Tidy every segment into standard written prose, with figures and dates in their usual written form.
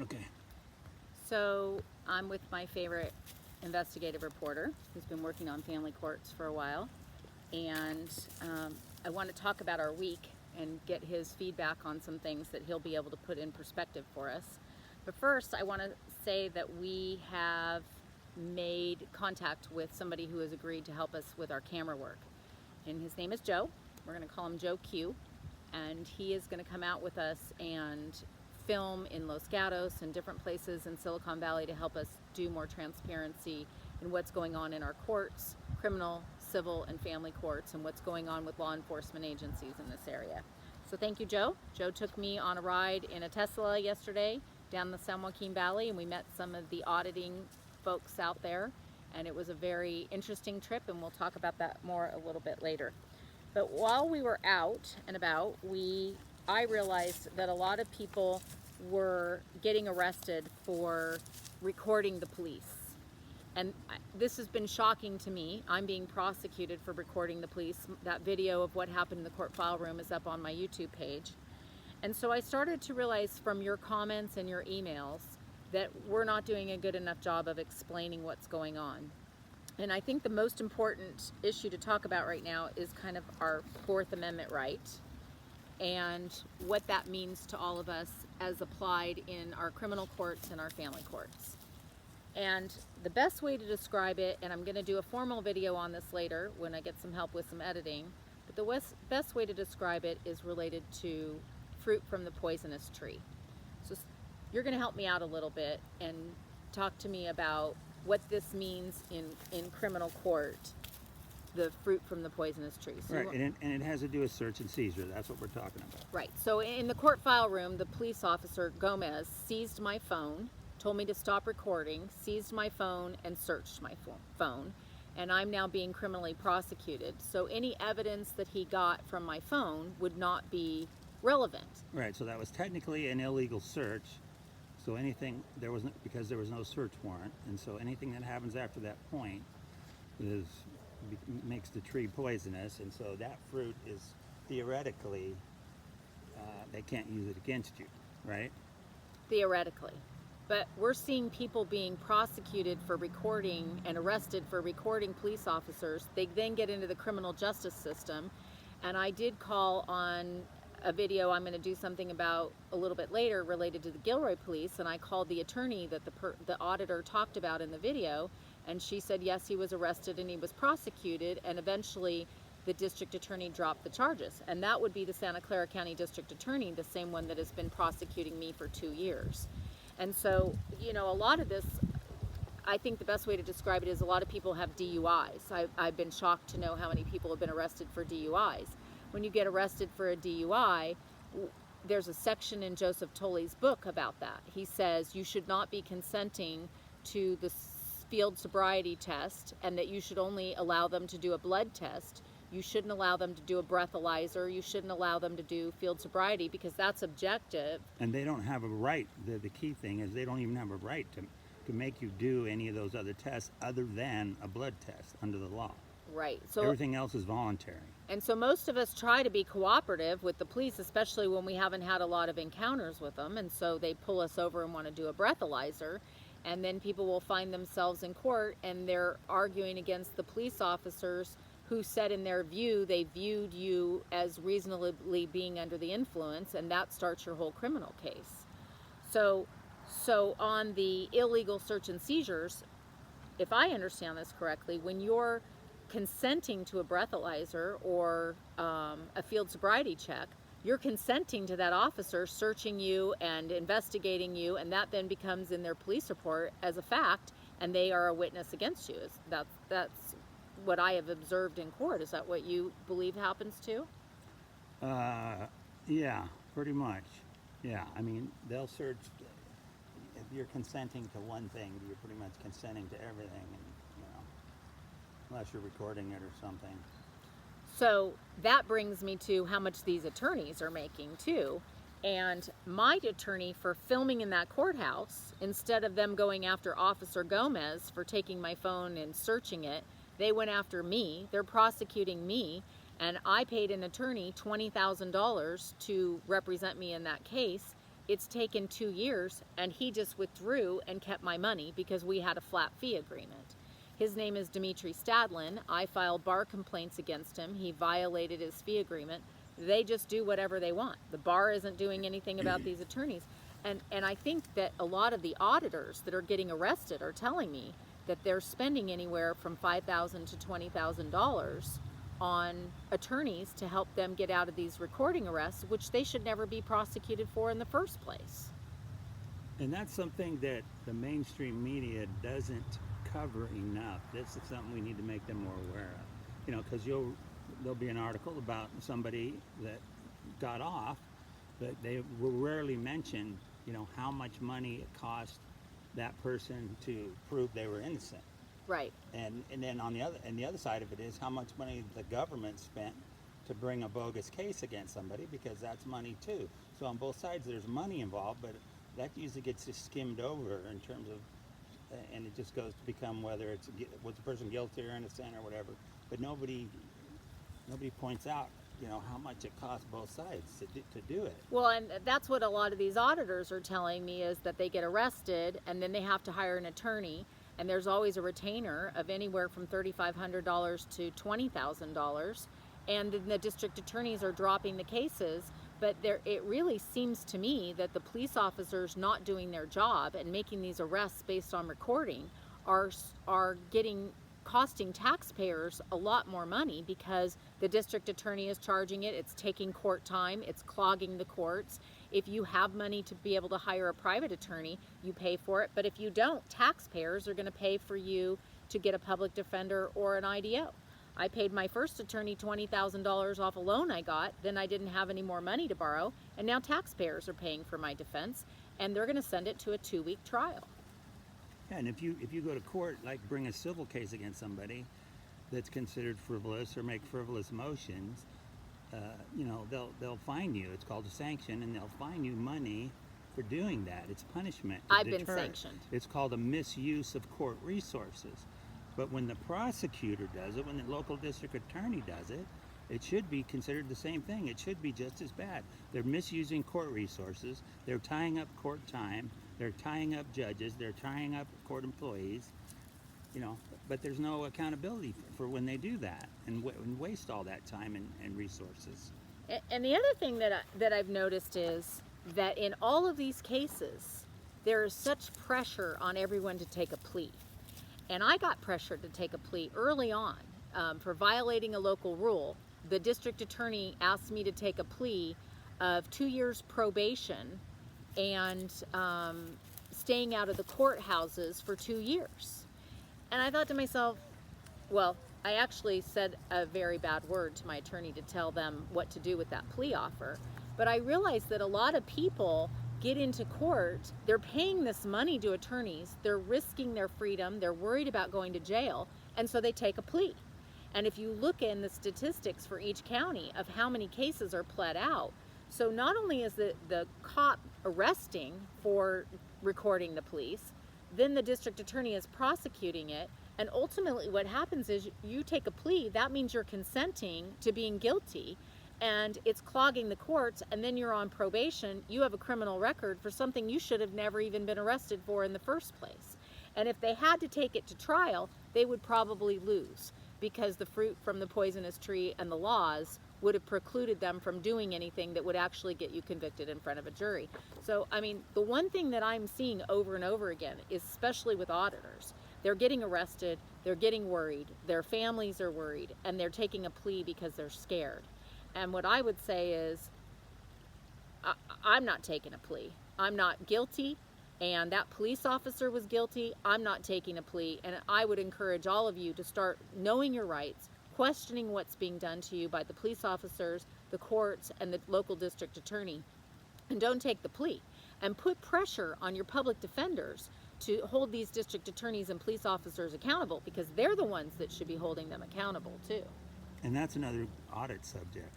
Okay. So I'm with my favorite investigative reporter who's been working on family courts for a while, and I want to talk about our week and get his feedback on some things that he'll be able to put in perspective for us. But first, I want to say that we have made contact with somebody who has agreed to help us with our camera work. And his name is Joe. We're going to call him Joe Q. And he is going to come out with us and film in Los Gatos and different places in Silicon Valley to help us do more transparency in what's going on in our courts, criminal, civil, and family courts, and what's going on with law enforcement agencies in this area. So thank you, Joe. Joe took me on a ride in a Tesla yesterday down the San Joaquin Valley, and we met some of the auditing folks out there, and it was a very interesting trip, and we'll talk about that more a little bit later. But while we were out and about, I realized that a lot of people were getting arrested for recording the police. And this has been shocking to me. I'm being prosecuted for recording the police. That video of what happened in the court file room is up on my YouTube page. And so I started to realize from your comments and your emails that we're not doing a good enough job of explaining what's going on. And I think the most important issue to talk about right now is kind of our Fourth Amendment right and what that means to all of us as applied in our criminal courts and our family courts. And the best way to describe it, and I'm going to do a formal video on this later when I get some help with some editing, but the best way to describe it is related to fruit from the poisonous tree. So you're going to help me out a little bit and talk to me about what this means in criminal court, the fruit from the poisonous tree. So Right, and it has to do with search and seizure. That's what we're talking about. Right. So in the court file room, the police officer, Gomez, seized my phone, told me to stop recording, seized my phone, and searched my phone. And I'm now being criminally prosecuted. So any evidence that he got from my phone would not be relevant. Right, so that was technically an illegal search. So anything, because there was no search warrant, and so anything that happens after that point makes the tree poisonous, and so that fruit is theoretically, they can't use it against you, right? Theoretically. But we're seeing people being prosecuted for recording and arrested for recording police officers. They then get into the criminal justice system. And I did call on a video I'm going to do something about a little bit later related to the Gilroy police, and I called the attorney that the auditor talked about in the video, and she said yes, he was arrested and he was prosecuted, and eventually the district attorney dropped the charges. And that would be the Santa Clara County district attorney, the same one that has been prosecuting me for 2 years. And so, you know, a lot of this, I think the best way to describe it is a lot of people have DUIs. I've been shocked to know how many people have been arrested for DUIs. When you get arrested for a DUI, there's a section in Joseph Tolley's book about that. He says you should not be consenting to the field sobriety test, and that you should only allow them to do a blood test. You shouldn't allow them to do a breathalyzer. You shouldn't allow them to do field sobriety because that's objective. And they don't have a right. The key thing is they don't even have a right to make you do any of those other tests other than a blood test under the law. Right. So everything else is voluntary. And so most of us try to be cooperative with the police, especially when we haven't had a lot of encounters with them. And so they pull us over and want to do a breathalyzer. And then people will find themselves in court and they're arguing against the police officers who said in their view they viewed you as reasonably being under the influence, and that starts your whole criminal case. So on the illegal search and seizures, if I understand this correctly, when you're consenting to a breathalyzer or a field sobriety check, you're consenting to that officer searching you and investigating you, and that then becomes in their police report as a fact, and they are a witness against you. That's what I have observed in court. Is that what you believe happens too? Yeah, pretty much. Yeah, I mean, they'll search. If you're consenting to one thing, you're pretty much consenting to everything, and unless you're recording it or something. So that brings me to how much these attorneys are making too. And my attorney for filming in that courthouse, instead of them going after Officer Gomez for taking my phone and searching it, they went after me. They're prosecuting me, and I paid an attorney $20,000 to represent me in that case. it's taken 2 years, and he just withdrew and kept my money because we had a flat fee agreement. His name is Dimitri Stadlin. I filed bar complaints against him. He violated his fee agreement. They just do whatever they want. The bar isn't doing anything about these attorneys. And I think that a lot of the auditors that are getting arrested are telling me that they're spending anywhere from $5,000 to $20,000 on attorneys to help them get out of these recording arrests, which they should never be prosecuted for in the first place. And that's something that the mainstream media doesn't cover enough. This is something we need to make them more aware of. You know, because there'll be an article about somebody that got off, but they will rarely mention, you know, how much money it cost that person to prove they were innocent. Right. And then on the other side of it is how much money the government spent to bring a bogus case against somebody, because that's money too. So on both sides there's money involved, but that usually gets just skimmed over in terms of, and it just goes to become whether was the person guilty or innocent or whatever. But nobody points out, you know, how much it costs both sides to do it. Well, and that's what a lot of these auditors are telling me, is that they get arrested and then they have to hire an attorney, and there's always a retainer of anywhere from $3,500 to $20,000, and then the district attorneys are dropping the cases. But it really seems to me that the police officers not doing their job and making these arrests based on recording are costing taxpayers a lot more money, because the district attorney is charging it, it's taking court time, it's clogging the courts. If you have money to be able to hire a private attorney, you pay for it, but if you don't, taxpayers are going to pay for you to get a public defender or an IDO. I paid my first attorney $20,000 off a loan I got, then I didn't have any more money to borrow, and now taxpayers are paying for my defense, and they're going to send it to a 2-week trial. Yeah, and if you go to court, like bring a civil case against somebody that's considered frivolous or make frivolous motions, you know, they'll fine you. It's called a sanction, and they'll fine you money for doing that. It's punishment. I've been sanctioned. It's called a misuse of court resources. But when the prosecutor does it, when the local district attorney does it, it should be considered the same thing. It should be just as bad. They're misusing court resources. They're tying up court time. They're tying up judges. They're tying up court employees. You know, but there's no accountability for when they do that and waste all that time and resources. And the other thing that I've noticed is that in all of these cases, there is such pressure on everyone to take a plea. And I got pressured to take a plea early on for violating a local rule. The district attorney asked me to take a plea of 2 years probation and staying out of the courthouses for 2 years. And I thought to myself, well, I actually said a very bad word to my attorney to tell them what to do with that plea offer. But I realized that a lot of people get into court, they're paying this money to attorneys, they're risking their freedom, they're worried about going to jail, and so they take a plea. And if you look in the statistics for each county of how many cases are pled out, so not only is the cop arresting for recording the police, then the district attorney is prosecuting it, and ultimately what happens is you take a plea, that means you're consenting to being guilty, and it's clogging the courts, and then you're on probation. You have a criminal record for something you should have never even been arrested for in the first place. And if they had to take it to trial, they would probably lose, because the fruit from the poisonous tree and the laws would have precluded them from doing anything that would actually get you convicted in front of a jury. So, I mean, the one thing that I'm seeing over and over again is, especially with auditors, they're getting arrested, they're getting worried, their families are worried, and they're taking a plea because they're scared. And what I would say is, I'm not taking a plea. I'm not guilty, and that police officer was guilty. I'm not taking a plea, and I would encourage all of you to start knowing your rights, questioning what's being done to you by the police officers, the courts, and the local district attorney, and don't take the plea. And put pressure on your public defenders to hold these district attorneys and police officers accountable, because they're the ones that should be holding them accountable too. And that's another audit subject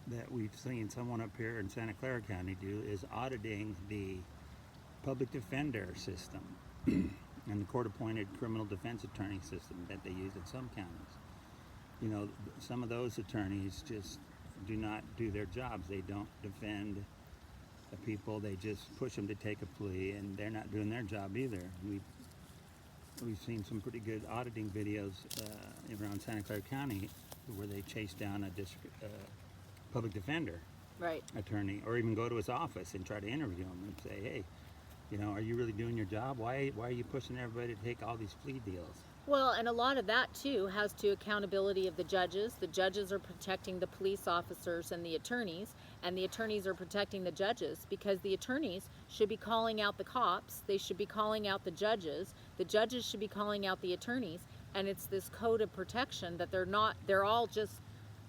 that we've seen someone up here in Santa Clara County do, is auditing the public defender system and the court-appointed criminal defense attorney system that they use at some counties. You know, some of those attorneys just do not do their jobs. They don't defend people, they just push them to take a plea, and they're not doing their job either. We've seen some pretty good auditing videos around Santa Clara County where they chase down a district public defender Right. attorney, or even go to his office and try to interview him and say, hey, are you really doing your job? Why are you pushing everybody to take all these plea deals? Well, and a lot of that too has to accountability of the judges. The judges are protecting the police officers and the attorneys are protecting the judges, because the attorneys should be calling out the cops, they should be calling out the judges should be calling out the attorneys, and it's this code of protection that they're all just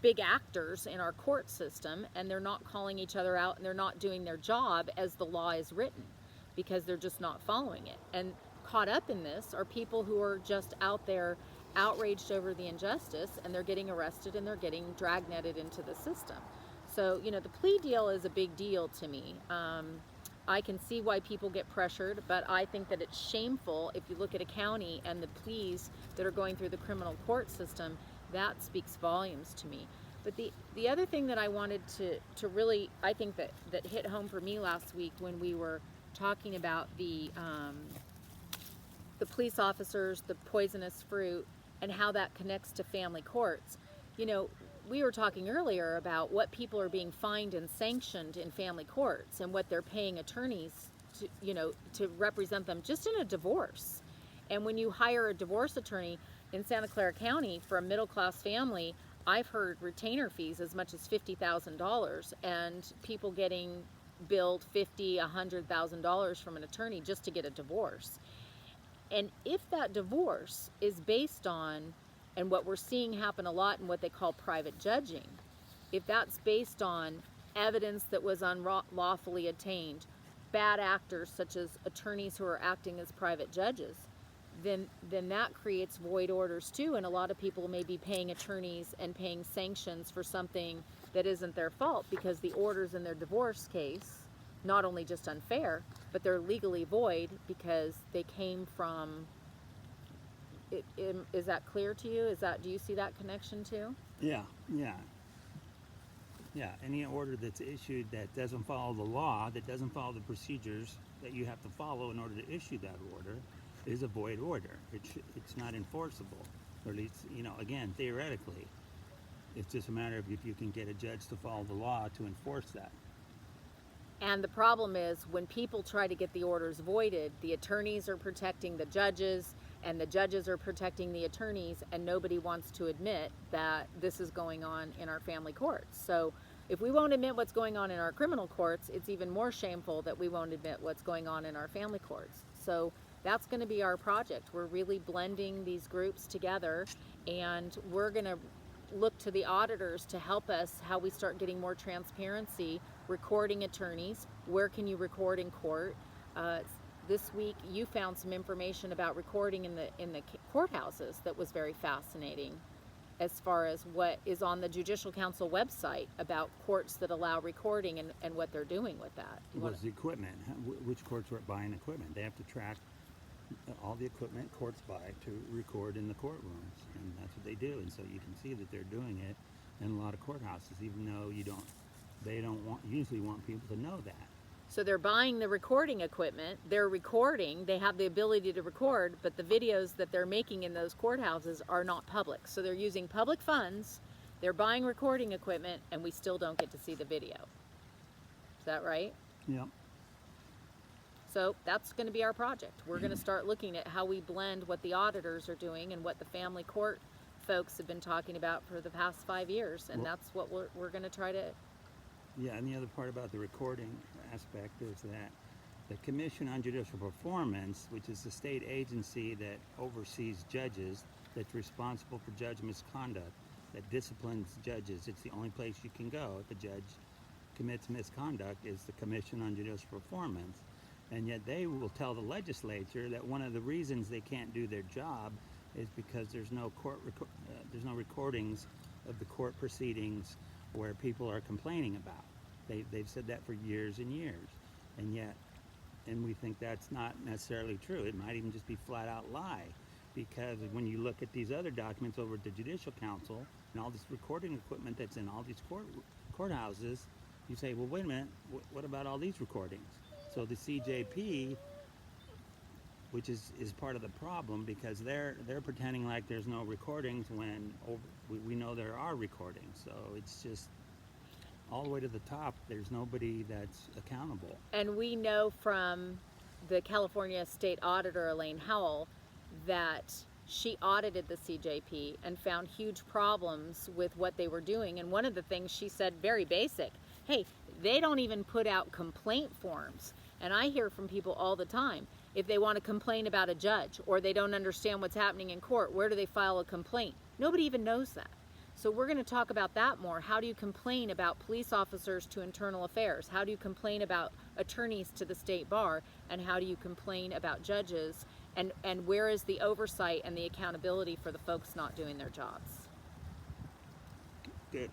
big actors in our court system, and they're not calling each other out, and they're not doing their job as the law is written, because they're just not following it. And caught up in this are people who are just out there outraged over the injustice, and they're getting arrested and they're getting dragnetted into the system. So, the plea deal is a big deal to me. I can see why people get pressured, but I think that it's shameful if you look at a county and the pleas that are going through the criminal court system. That speaks volumes to me. But the other thing that I wanted to really, I think that hit home for me last week when we were talking about the police officers, the poisonous fruit, and how that connects to family courts. We were talking earlier about what people are being fined and sanctioned in family courts, and what they're paying attorneys to represent them just in a divorce. And when you hire a divorce attorney in Santa Clara County for a middle-class family, I've heard retainer fees as much as $50,000, and people getting billed $50,000, $100,000 from an attorney just to get a divorce. And if that divorce is based on, and what we're seeing happen a lot in what they call private judging, if that's based on evidence that was unlawfully obtained, bad actors such as attorneys who are acting as private judges, then that creates void orders too, and a lot of people may be paying attorneys and paying sanctions for something that isn't their fault, because the orders in their divorce case, not only just unfair, but they're legally void because they came from is that clear to you? Do you see that connection too? Yeah. Any order that's issued that doesn't follow the law, that doesn't follow the procedures that you have to follow in order to issue that order, is a void order. It's not enforceable, or at least, again, theoretically. It's just a matter of if you can get a judge to follow the law to enforce that. And the problem is, when people try to get the orders voided, the attorneys are protecting the judges, and the judges are protecting the attorneys, and nobody wants to admit that this is going on in our family courts. So if we won't admit what's going on in our criminal courts, it's even more shameful that we won't admit what's going on in our family courts. So that's going to be our project. We're really blending these groups together, and we're going to look to the auditors to help us how we start getting more transparency. Recording attorneys, where can you record in court? This week you found some information about recording in the courthouses that was very fascinating, as far as what is on the Judicial Council website about courts that allow recording and what they're doing with that. Was the equipment, which courts were buying equipment? They have to track all the equipment courts buy to record in the courtrooms, and that's what they do. And so you can see that they're doing it in a lot of courthouses, even though they don't usually want people to know that. So they're buying the recording equipment, they're recording, they have the ability to record, but the videos that they're making in those courthouses are not public. So they're using public funds, they're buying recording equipment, and we still don't get to see the video. Is that right? Yeah. So that's going to be our project. We're going to start looking at how we blend what the auditors are doing and what the family court folks have been talking about for the past 5 years, and that's what we're going to try to. Yeah, and the other part about the recording aspect is that the Commission on Judicial Performance, which is the state agency that oversees judges, that's responsible for judge misconduct, that disciplines judges. It's the only place you can go if a judge commits misconduct, is the Commission on Judicial Performance. And yet they will tell the legislature that one of the reasons they can't do their job is because there's no there's no recordings of the court proceedings where people are complaining about. They've said that for years and years, and we think that's not necessarily true. It might even just be flat out lie, because when you look at these other documents over at the Judicial Council and all this recording equipment that's in all these courthouses, you say, well, wait a minute, what about all these recordings? So the CJP, which is part of the problem, because they're pretending like there's no recordings when we know there are recordings. So it's just all the way to the top. There's nobody that's accountable. And we know from the California State Auditor, Elaine Howell, that she audited the CJP and found huge problems with what they were doing. And one of the things she said, very basic, hey, they don't even put out complaint forms. And I hear from people all the time, if they want to complain about a judge or they don't understand what's happening in court, where do they file a complaint? Nobody even knows that. So we're going to talk about that more. How do you complain about police officers to internal affairs? How do you complain about attorneys to the state bar? And how do you complain about judges? And where is the oversight and the accountability for the folks not doing their jobs? Good.